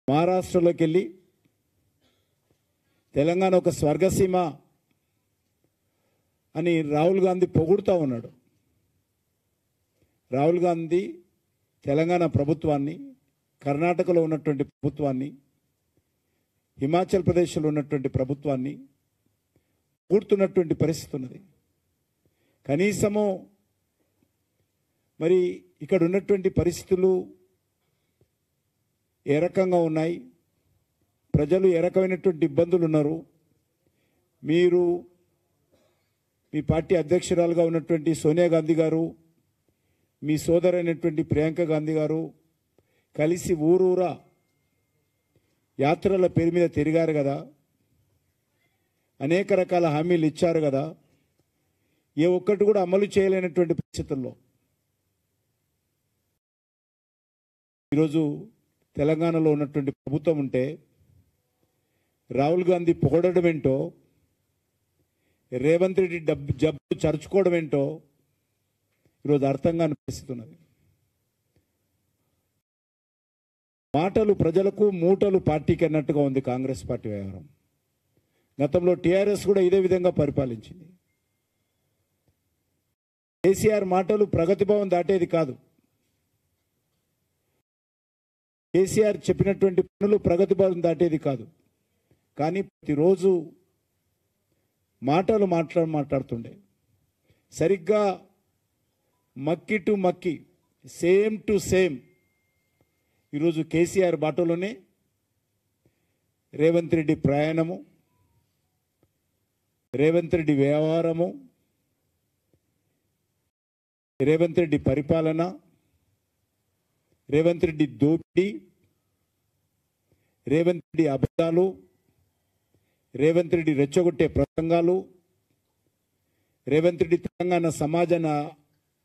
మహారాష్ట్రలోకి వెళ్ళి తెలంగాణ ఒక స్వర్గసీమ అని రాహుల్ గాంధీ పొగుడుతూ ఉన్నాడు. రాహుల్ గాంధీ తెలంగాణ ప్రభుత్వాన్ని, కర్ణాటకలో ఉన్నటువంటి ప్రభుత్వాన్ని, హిమాచల్ ప్రదేశ్లో ఉన్నటువంటి ప్రభుత్వాన్ని కూడుతున్నటువంటి పరిస్థితి ఉన్నది. కనీసము మరి ఇక్కడ ఉన్నటువంటి పరిస్థితులు ఏ రకంగా ఉన్నాయి, ప్రజలు ఏ రకమైనటువంటి ఇబ్బందులు ఉన్నారు, మీరు మీ పార్టీ అధ్యక్షురాలుగా ఉన్నటువంటి సోనియా గాంధీ గారు, మీ సోదరైనటువంటి ప్రియాంక గాంధీ గారు కలిసి ఊరూరా యాత్రల పేరు మీద తిరిగారు కదా, అనేక రకాల హామీలు ఇచ్చారు కదా, ఏ ఒక్కటి కూడా అమలు చేయలేనటువంటి పరిస్థితుల్లో ఈరోజు తెలంగాణలో ఉన్నటువంటి ప్రభుత్వం ఉంటే రాహుల్ గాంధీ పొగడడం ఏంటో, రేవంత్ రెడ్డి జబ్బు చరుచుకోవడం ఏంటో ఈరోజు అర్థం కాని పరిస్థితి ఉన్నది. మాటలు ప్రజలకు, మూటలు పార్టీకి అన్నట్టుగా ఉంది కాంగ్రెస్ పార్టీ వ్యవహారం. గతంలో టీఆర్ఎస్ కూడా ఇదే విధంగా పరిపాలించింది. కేసీఆర్ మాటలు ప్రగతి భవన్ దాటేది కాదు. కేసీఆర్ చెప్పినటువంటి పనులు ప్రగతి భవన్ దాటేది కాదు. కానీ ప్రతిరోజు మాటలు మాట్లాడుతుండే. సరిగ్గా మక్కి టు మక్కి, సేమ్ టు సేమ్ ఈరోజు కేసీఆర్ బాటలోనే రేవంత్ రెడ్డి ప్రయాణము, రేవంత్ రెడ్డి వ్యవహారము, రేవంత్ రెడ్డి పరిపాలన, రేవంత్ రెడ్డి దోపిడీ, రేవంత్ రెడ్డి అబద్ధాలు, రేవంత్ రెడ్డి రెచ్చగొట్టే ప్రసంగాలు, రేవంత్ రెడ్డి తెలంగాణ సమాజాన్ని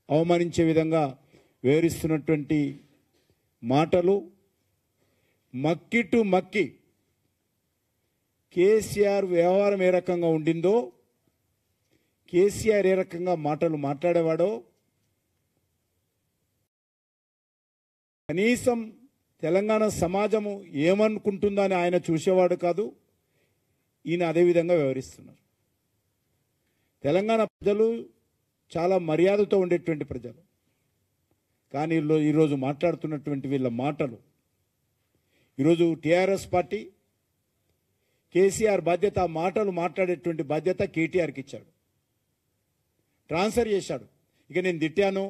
అవమానించే విధంగా వివరిస్తున్నటువంటి మాటలు, మక్కి టు మక్కి కేసీఆర్ వ్యవహారం ఏ రకంగా ఉండిందో, కేసీఆర్ ఏ రకంగా మాటలు మాట్లాడేవాడో, కనీసం తెలంగాణ సమాజము ఏమనుకుంటుందో అని ఆయన చూసేవాడు కాదు. ఈయన అదేవిధంగా వ్యవహరిస్తున్నారు. తెలంగాణ ప్రజలు చాలా మర్యాదతో ఉండేటువంటి ప్రజలు. కానీ ఈరోజు మాట్లాడుతున్నటువంటి వీళ్ళ మాటలు, ఈరోజు టీఆర్ఎస్ పార్టీ కేసీఆర్ బాధ్యత, ఆ మాటలు మాట్లాడేటువంటి బాధ్యత కేటీఆర్కి ఇచ్చాడు, ట్రాన్స్ఫర్ చేశాడు. ఇక నేను తిట్టాను,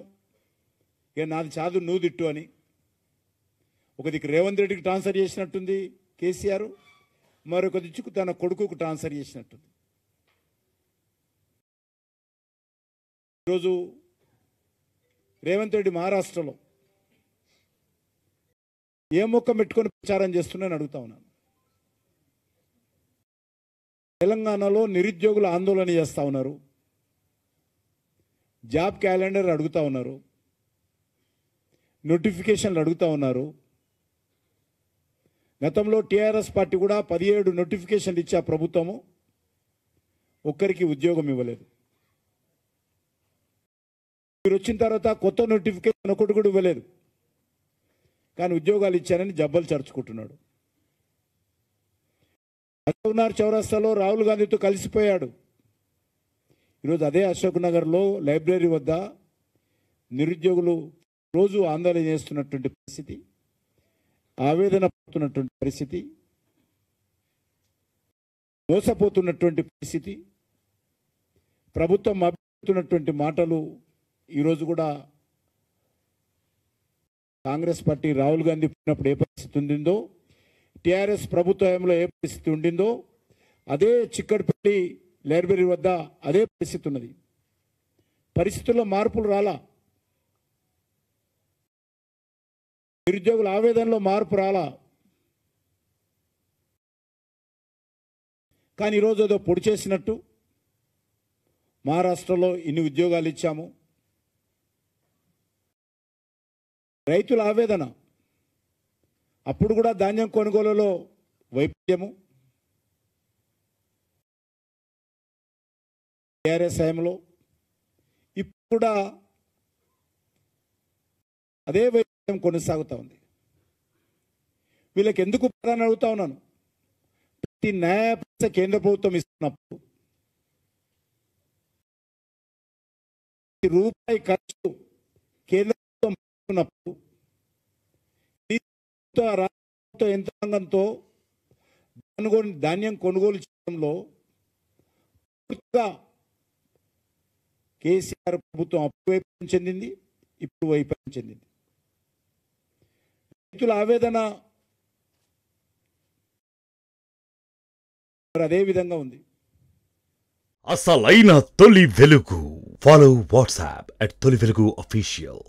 ఇక నాది చాదు నువ్వు తిట్టు అని. ఒక దిక్కు రేవంత్ రెడ్డికి ట్రాన్స్ఫర్ చేసినట్టుంది కేసీఆర్, మరొక దిక్కు తన కొడుకుకు ట్రాన్స్ఫర్ చేసినట్టుంది. ఈరోజు రేవంత్ రెడ్డి మహారాష్ట్రలో ఏ మొక్క పెట్టుకొని ప్రచారం చేస్తున్నానని అడుగుతా ఉన్నాను. తెలంగాణలో నిరుద్యోగులు ఆందోళన చేస్తూ ఉన్నారు, జాబ్ క్యాలెండర్ అడుగుతూ ఉన్నారు, నోటిఫికేషన్లు అడుగుతూ ఉన్నారు. గతంలో టీఆర్ఎస్ పార్టీ కూడా 17 నోటిఫికేషన్లు ఇచ్చే ప్రభుత్వము ఒక్కరికి ఉద్యోగం ఇవ్వలేదు. మీరు వచ్చిన తర్వాత కొత్త నోటిఫికేషన్ ఒకటి కూడా ఇవ్వలేదు. కానీ ఉద్యోగాలు ఇచ్చారని జబ్బలు చరుచుకుంటున్నాడు. అశోక్ నగర్ చౌరస్తాలో రాహుల్ గాంధీతో కలిసిపోయాడు. ఈరోజు అదే అశోక్ నగర్లో లైబ్రరీ వద్ద నిరుద్యోగులు రోజు ఆందోళన చేస్తున్నటువంటి పరిస్థితి, ఆవేదన పడుతున్నటువంటి పరిస్థితి, మోసపోతున్నటువంటి పరిస్థితి, ప్రభుత్వం అభివృద్ధి మాటలు ఈరోజు కూడా కాంగ్రెస్ పార్టీ రాహుల్ గాంధీ పుట్టినప్పుడు ఏ పరిస్థితి ఉండిందో, టీఆర్ఎస్ ప్రభుత్వంలో ఏ పరిస్థితి ఉండిందో, అదే చిక్కడపల్లి లైబ్రరీ వద్ద అదే పరిస్థితి ఉన్నది. పరిస్థితుల్లో మార్పులు రాలా, నిరుద్యోగుల ఆవేదనలో మార్పు రాలా. కానీ ఈరోజు ఏదో పొడి చేసినట్టు మహారాష్ట్రలో ఇన్ని ఉద్యోగాలు ఇచ్చాము, రైతుల ఆవేదన, అప్పుడు కూడా ధాన్యం కొనుగోలులో వైఫల్యము, టీఆర్ఎస్ హయాంలో, ఇప్పుడు కూడా అదే వైఫల్యం కొనసాగుతూ ఉంది. వీళ్ళకి ఎందుకు ప్రధాని అడుగుతా ఉన్నాను. ప్రతి న్యాయ పైసా కేంద్ర ప్రభుత్వం ఇస్తున్నప్పుడు, రూపాయి ఖర్చు కేంద్ర ప్రభుత్వం పెట్టుకున్నప్పుడు, రాష్ట్ర యంత్రాంగంతో ధాన్యం కొనుగోలు చేయడంలో పూర్తిగా కేసీఆర్ ప్రభుత్వం అప్పుడు వైఫల్యం చెందింది, ఇప్పుడు వైఫల్యం చెందింది. రైతుల ఆవేదన అదే విధంగా ఉంది. అసలైన తొలి వెలుగు. ఫాలో వాట్సాప్ @తొలి వెలుగు official.